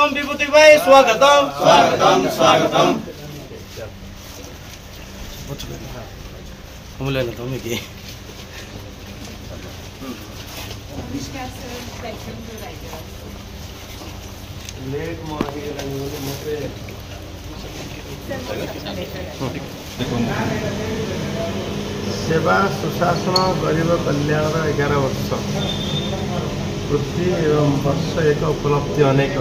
स्वागतम विभूति भाई स्वागतम स्वागतम स्वागतम हम ले लेता हूं मैं लेट मोर ही मते सेवा सुशासन गरीब कल्याण 11 वर्ष पृथ्वी एवं वर्ष एक उपलब्धि अनेक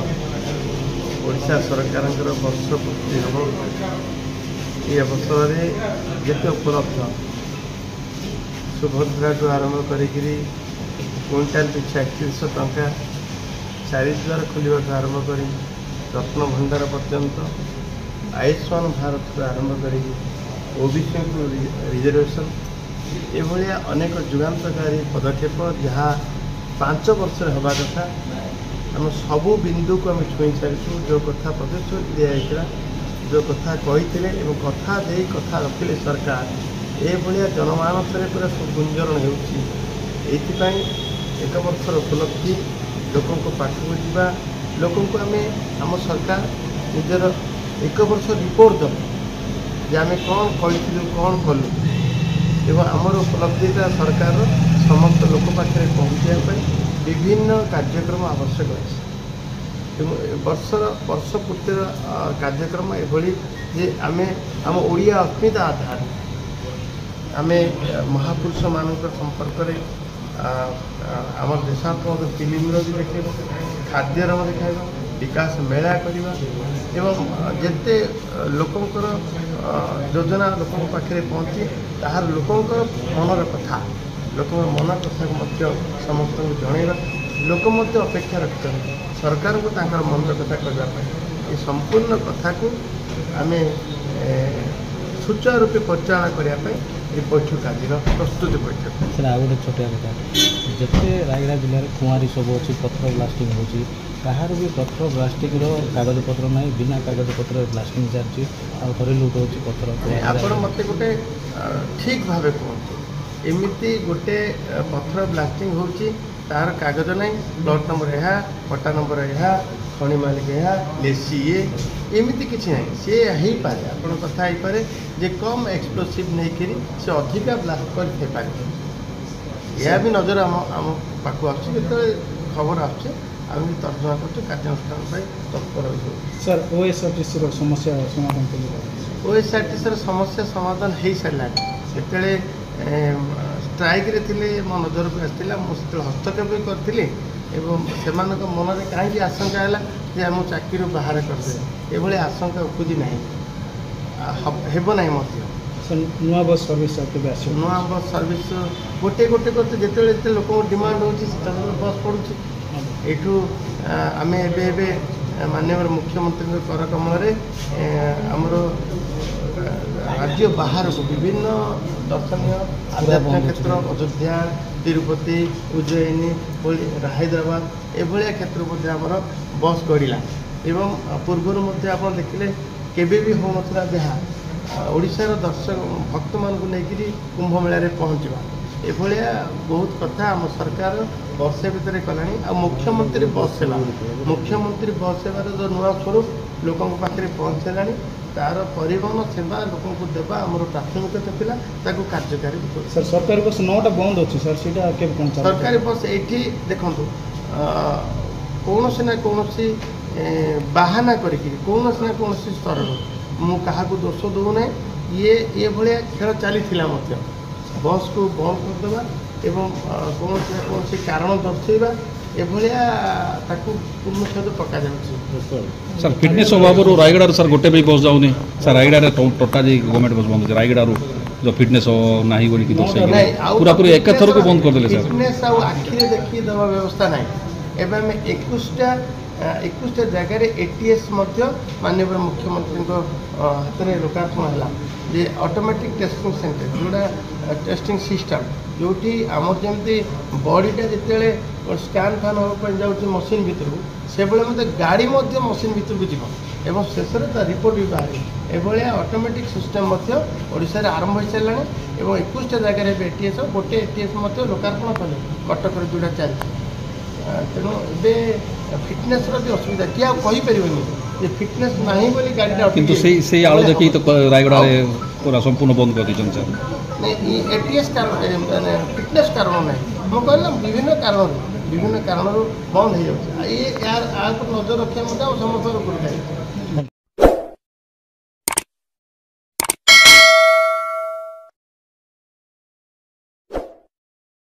ओडिशा सरकार वर्ष पूर्ति हम ये अवसर में जिते उपलब्ध सुभद्रा ठूँ आरंभ कर क्विंटाल पिछा 3100 टंका 4 द्वार खोलने आरंभ कर रत्न भंडार पर्यंत आयुष्मान भारत आरंभ कर ओबीसी को रिजर्वेशन ये अनेक जुगान्तकारी पदक्षेप जहाँ 5 वर्ष हवा कथा आम सबू बिंदु को आम छुई सारी जो कथा प्रतिश्रुति दिया जो कथा कही कथा दे कथा रखिले सरकार ये जनमानस पूरा गुंजरण होती एक वर्षर उपलब्धि लोकों को पाखक जावा लोकों को आम आम सरकार निजर एक वर्ष रिपोर्ट दब जे आम कौन कहूँ कौन कलु एवं आमर उपलब्धिटा सरकार समस्त लोक पाखे पहुँचापी विभिन्न कार्यक्रम आवश्यक अच्छे वर्ष पूर्तिर कार्यक्रम ये आम आम ओडिया अस्मिता आधार आम महापुरुष मान संपर्क आम देशात्मक फिल्म भी देखा खाद्यर देखा विकास मेला करवा एवं जिते लोकंर योजना लोकों पाखे पहुँची तार लोकंर मनर कथा लोक मन कथा को समस्त जनइबा लोक अपेक्षा रखते सरकार को मनर कथा करने ये संपूर्ण कथा को आम सुचारू रूपे परिचालना करने ये बैठक आज प्रस्तुति बैठक सर आ गए छोटिया कथा जिते रायगड़ा जिले में कुआरी सब अच्छी पथर ब्लास्टिंग होची कहार भी पथर ब्लास्टिंग कागज पत्र ना बिना कागज पत्र ब्लास्टिंग चलती आरे लुट हो पथर आप मत गोटे ठीक भाव कहते एमती गोटे पथर ब्लास्टिंग होची तार कागज ना प्लट नंबर यह पट्टा नंबर यह खଣି मालिक यह लेसी ये एमती किसी ना सी हो पाए आप कथा हो पाए जे कम एक्सप्लोसिव नहीं करी से अधिका ब्लास्ट कर यह भी नजर आम पाक आते खबर आम तर्जमा कर कार्यानुष्ठान तत्पर हो सर ओएसआरटीसी समस्या समाधान ओएसआरटीसी समस्या समाधान हो सारा से स्ट्राइक रे मो नजर को आसाला मुझे हस्तक्षेप भी करी एवं से मन में कहीं आशंका है जे आम चाकरी बाहर करदे ये आशंका उपजी ना हेब ना नुआ बस सर्विस नुआ बस सर्विस गोटे गोटे करते जिते लोक डिमांड होती बस पड़ू यू आम माननीय मुख्यमंत्री कर कमल आमर राज्य बाहर को विभिन्न दर्शनीय आध्यात्मिक क्षेत्र अयोध्या तिरुपति उज्जयिनी हैदराबाद ये क्षेत्र आमर बस गड़ा एवं पूर्वर आप देखिले केबे भी हो ना जहाँ ओडिशार दर्शक भक्त मान को लेकर कुंभ मेला पहुँचवा ये बहुत कथा आम सरकार वर्षे भितर कला मुख्यमंत्री बस सेवार जो नुआ स्वरूप लोकों पाखे पहुँचला तार परिवहन सेवा लोकों को देवा आमर प्राथमिकता था कार्यकारी सर सरकारी बस 9टा बंद अच्छी सर सरकारी बस ये देखो कौन ना कौन बाहाना करके कौन ना कौन स्तर मु क्या दोष दूना ये भाया खेल चली बस को बंद करदेवा एवं कौन ना कौन कारण दर्शेवा एभलिया पूर्ण सहित पका सर फिटनेस अभाव रायगड़ा सर गोटे भी बस जाऊनी सर रायगड़ा टोटाली गवर्नमेंट बस बंद रायगड़ा जो फिटनेस ना बोलिकी पूरा पूरी एक थर को बंद करदे सर फिटनेस आखिरे देखिए देवा व्यवस्था ना एवं 21टा जगार एटीएस माननीय मुख्यमंत्री हाथ में लोकार्पण है जे ऑटोमेटिक टेस्टिंग सेंटर जोड़ा टेस्टिंग सिस्टम जो आमर जमी बॉडीटा जिते स्कान फान हाँपाई जाऊँगी मशीन भितर से मतलब गाड़ी मशीन भितर को जीव एवं शेष रिपोर्ट भी बाहर ये ऑटोमेटिक सिस्टम ओडिशा आरंभ हो सारा और 21टा जगार एटीएस गोटे एटीएस लोकार्पण कले कटक जोड़ा चलती ତେଣୁ ଏବେ ଫିଟନେସ୍ର ବି ଅସୁବିଧା କିଏ ଆଉ କହିପାରିବନି ଯେ ଫିଟନେସ୍ ନାହିଁ ବୋଲି ଗାଡ଼ିଟା କିନ୍ତୁ ସେଇ ଆଳ ଦେଖିକି ତ ରାୟଗଡ଼ାରେ ପୁରା ସମ୍ପୂର୍ଣ୍ଣ ବନ୍ଦ କରିଦେଇଛନ୍ତି ସାର୍। ଏଟିଏସ୍ କାରଣ ମାନେ ଫିଟନେସ୍ କାରଣ ନାହିଁ ମୁଁ କହିଲି ନା ବିଭିନ୍ନ କାରଣରୁ ବନ୍ଦ ହେଇଯାଉଛି। ୟା ଉପରେ ନଜର ରଖିବା ମଧ୍ୟ ସମସ୍ତଙ୍କର ପଡ଼ିଥାଏ।